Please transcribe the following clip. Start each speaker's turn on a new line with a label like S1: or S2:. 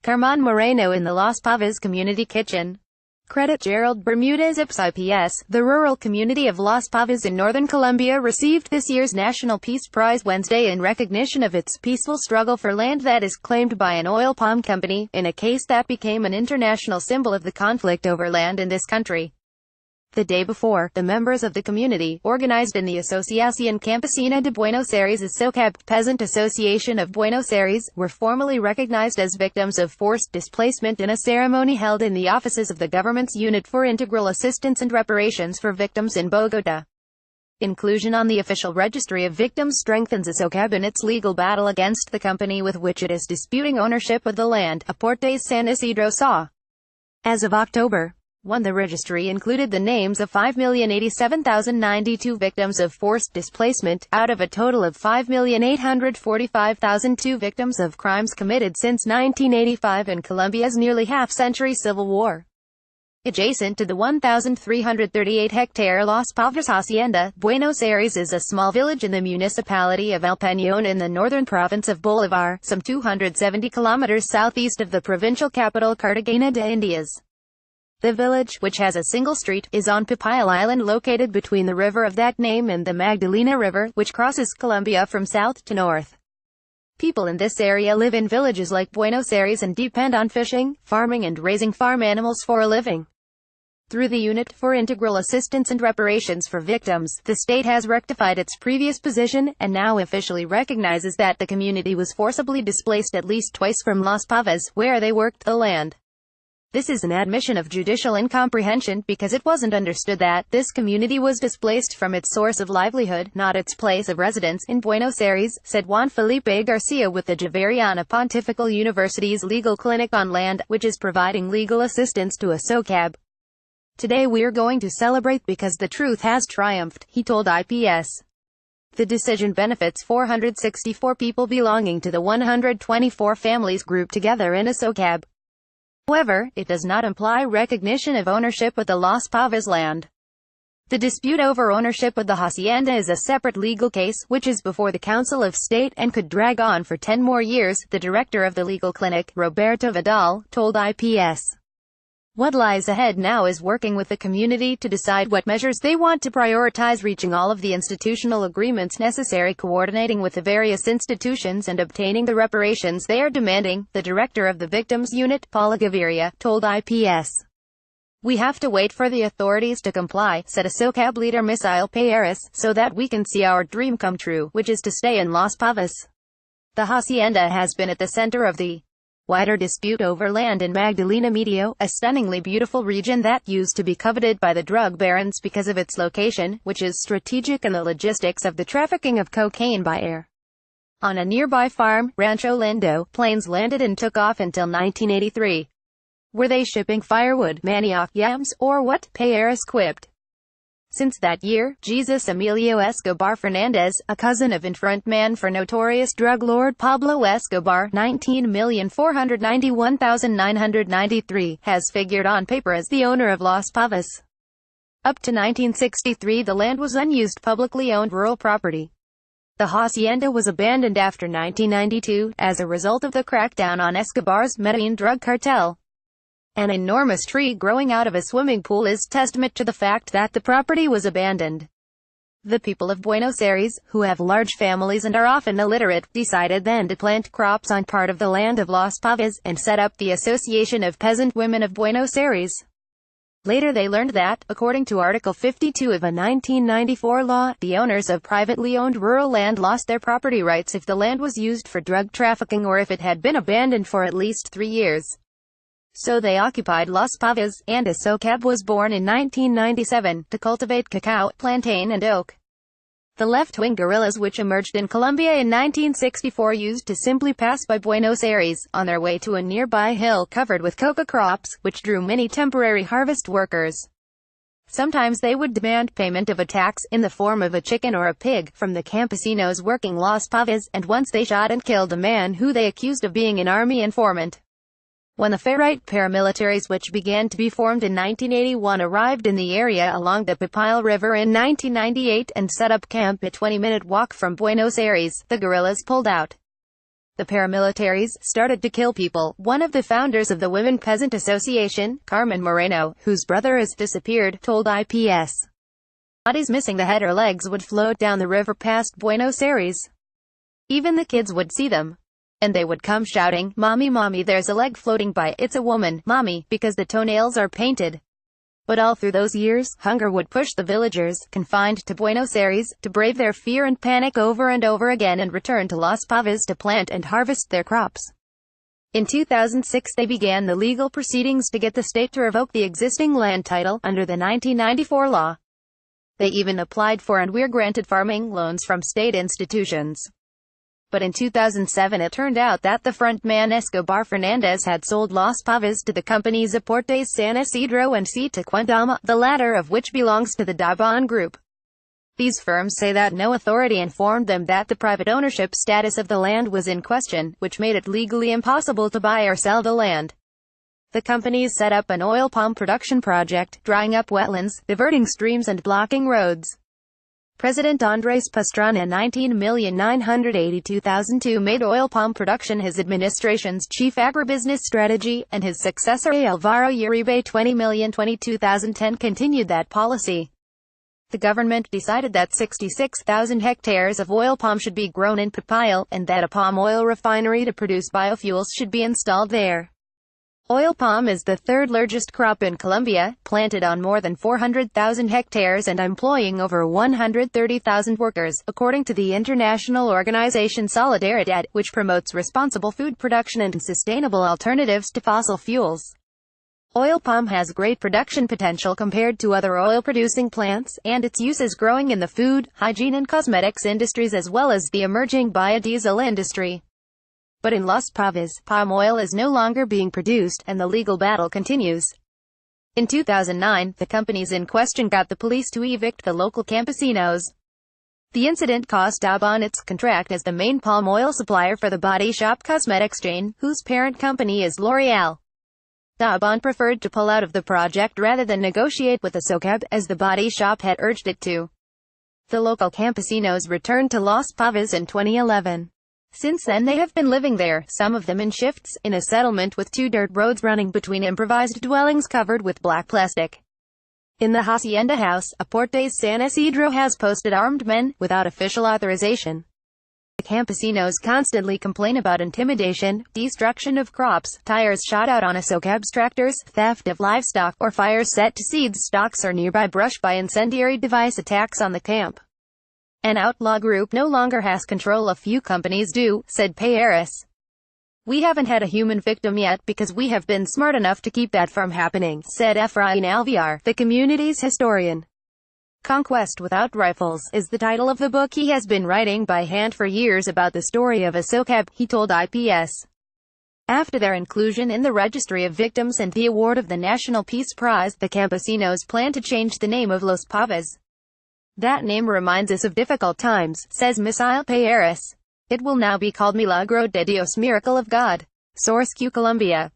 S1: Carmen Moreno in the Las Pavas Community Kitchen. Credit Gerald Bermudez IPS. The rural community of Las Pavas in northern Colombia received this year's National Peace Prize Wednesday in recognition of its peaceful struggle for land that is claimed by an oil palm company, in a case that became an international symbol of the conflict over land in this country. The day before, the members of the community, organized in the Asociación Campesina de Buenos Aires (SOCAB, Peasant Association of Buenos Aires), were formally recognized as victims of forced displacement in a ceremony held in the offices of the government's Unit for Integral Assistance and Reparations for Victims in Bogotá. Inclusion on the official registry of victims strengthens SOCAB in its legal battle against the company with which it is disputing ownership of the land, Aportes San Isidro SA. As of October 1, the registry included the names of 5,087,092 victims of forced displacement, out of a total of 5,845,002 victims of crimes committed since 1985 in Colombia's nearly half-century civil war. Adjacent to the 1,338-hectare Las Pavas Hacienda, Buenos Aires is a small village in the municipality of El Peñón in the northern province of Bolívar, some 270 kilometers southeast of the provincial capital Cartagena de Indias. The village, which has a single street, is on Papayal Island located between the river of that name and the Magdalena River, which crosses Colombia from south to north. People in this area live in villages like Buenos Aires and depend on fishing, farming and raising farm animals for a living. Through the Unit for Integral Assistance and Reparations for Victims, the state has rectified its previous position, and now officially recognizes that the community was forcibly displaced at least twice from Las Pavas, where they worked the land. This is an admission of judicial incomprehension, because it wasn't understood that this community was displaced from its source of livelihood, not its place of residence, in Buenos Aires, said Juan Felipe Garcia with the Javeriana Pontifical University's Legal Clinic on Land, which is providing legal assistance to SOCAB. Today we're going to celebrate because the truth has triumphed, he told IPS. The decision benefits 464 people belonging to the 124 families grouped together in SOCAB. However, it does not imply recognition of ownership of the Las Pavas land. The dispute over ownership of the hacienda is a separate legal case, which is before the Council of State, and could drag on for 10 more years, the director of the legal clinic, Roberto Vidal, told IPS. What lies ahead now is working with the community to decide what measures they want to prioritize, reaching all of the institutional agreements necessary, coordinating with the various institutions and obtaining the reparations they are demanding, the director of the Victims Unit, Paula Gaviria, told IPS. We have to wait for the authorities to comply, said SOCAB leader Misael Payeras, so that we can see our dream come true, which is to stay in Las Pavas. The hacienda has been at the center of the wider dispute over land in Magdalena Medio, a stunningly beautiful region that used to be coveted by the drug barons because of its location, which is strategic in the logistics of the trafficking of cocaine by air. On a nearby farm, Rancho Lindo, planes landed and took off until 1983. Were they shipping firewood, manioc, yams, or what? Payeras quipped. Since that year, Jesus Emilio Escobar Fernandez, a cousin of and frontman for notorious drug lord Pablo Escobar, 19,491,993, has figured on paper as the owner of Las Pavas. Up to 1963 the land was unused publicly owned rural property. The hacienda was abandoned after 1992, as a result of the crackdown on Escobar's Medellin drug cartel. An enormous tree growing out of a swimming pool is testament to the fact that the property was abandoned. The people of Buenos Aires, who have large families and are often illiterate, decided then to plant crops on part of the land of Las Pavas, and set up the Association of Peasant Women of Buenos Aires. Later they learned that, according to Article 52 of a 1994 law, the owners of privately owned rural land lost their property rights if the land was used for drug trafficking or if it had been abandoned for at least 3 years. So they occupied Las Pavas, and SOCAB was born in 1997, to cultivate cacao, plantain and oak. The left-wing guerrillas which emerged in Colombia in 1964 used to simply pass by Buenos Aires, on their way to a nearby hill covered with coca crops, which drew many temporary harvest workers. Sometimes they would demand payment of a tax, in the form of a chicken or a pig, from the campesinos working Las Pavas, and once they shot and killed a man who they accused of being an army informant. When the far-right paramilitaries which began to be formed in 1981 arrived in the area along the Papayal River in 1998 and set up camp a 20-minute walk from Buenos Aires, the guerrillas pulled out. The paramilitaries started to kill people. One of the founders of the Women Peasant Association, Carmen Moreno, whose brother has disappeared, told IPS. Bodies missing the head or legs would float down the river past Buenos Aires. Even the kids would see them. And they would come shouting, "Mommy, mommy, there's a leg floating by, it's a woman, mommy," because the toenails are painted. But all through those years, hunger would push the villagers, confined to Buenos Aires, to brave their fear and panic over and over again and return to Las Pavas to plant and harvest their crops. In 2006 they began the legal proceedings to get the state to revoke the existing land title, under the 1994 law. They even applied for and were granted farming loans from state institutions. But in 2007 it turned out that the frontman Escobar Fernandez had sold Las Pavas to the companies Aportes San Isidro and Cita Quindama, the latter of which belongs to the Daban Group. These firms say that no authority informed them that the private ownership status of the land was in question, which made it legally impossible to buy or sell the land. The companies set up an oil palm production project, drying up wetlands, diverting streams and blocking roads. President Andres Pastrana in 19,982,002 made oil palm production his administration's chief agribusiness strategy, and his successor Alvaro Uribe 20,022,010 continued that policy. The government decided that 66,000 hectares of oil palm should be grown in Papayal, and that a palm oil refinery to produce biofuels should be installed there. Oil palm is the third largest crop in Colombia, planted on more than 400,000 hectares and employing over 130,000 workers, according to the international organization Solidaridad, which promotes responsible food production and sustainable alternatives to fossil fuels. Oil palm has great production potential compared to other oil-producing plants, and its use is growing in the food, hygiene and cosmetics industries as well as the emerging biodiesel industry. But in Las Pavas, palm oil is no longer being produced, and the legal battle continues. In 2009, the companies in question got the police to evict the local campesinos. The incident cost Daban its contract as the main palm oil supplier for the Body Shop cosmetics chain, whose parent company is L'Oreal. Daban preferred to pull out of the project rather than negotiate with the SOCAB, as the Body Shop had urged it to. The local campesinos returned to Las Pavas in 2011. Since then they have been living there, some of them in shifts, in a settlement with 2 dirt roads running between improvised dwellings covered with black plastic. In the Hacienda House, Aportes San Isidro has posted armed men, without official authorization. The campesinos constantly complain about intimidation, destruction of crops, tires shot out on SOCAB's tractors, theft of livestock, or fires set to seeds stalks or nearby brush by incendiary device attacks on the camp. An outlaw group no longer has control, a few companies do, said Payares. "We haven't had a human victim yet because we have been smart enough to keep that from happening," said Efrain Alviar, the community's historian. Conquest Without Rifles is the title of the book he has been writing by hand for years about the story of a SOCAB, he told IPS. After their inclusion in the Registry of Victims and the award of the National Peace Prize, the campesinos plan to change the name of Las Pavas. "That name reminds us of difficult times," says Misael Payares. "It will now be called Milagro de Dios, Miracle of God." Source: Colombia.